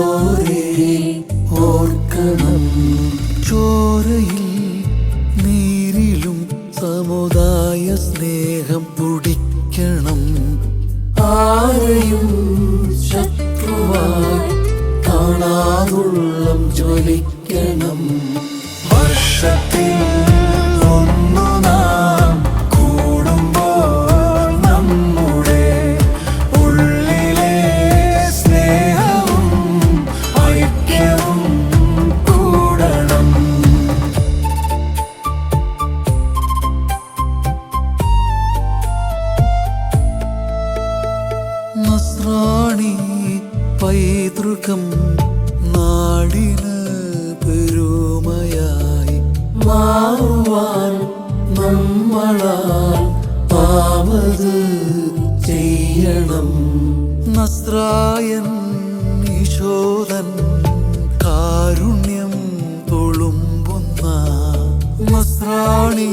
മരിച്ചോരേ ഓർക്കണം. ചോരയിൽ നീരിലും സമുദായ സ്നേഹം തുടിക്കണം. ആരെയും ശത്രുവായി കാണാതുള്ളം ജ്വലിക്കണം. വർഷത്തിൽ ഒന്നു നാം കൂടുമ്പോൾ നമ്മുടെ ഉള്ളിലെ സ്നേഹവും ഐക്യവും കൂടണം. നസ്രാണി പൈതൃകം നാടിന് പെരുമയായി മാറുവാൻ നമ്മളാൽ ആവത് ചെയ്യണം. നസ്രായൻ ഈശോദൻ കാരുണ്യം തുളുമ്പുന്ന നസ്രാണി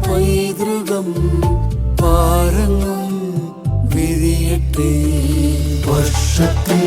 പൈതൃകം പാരങ്ങും വിരിയട്ടെ. വർഷത്തിൽ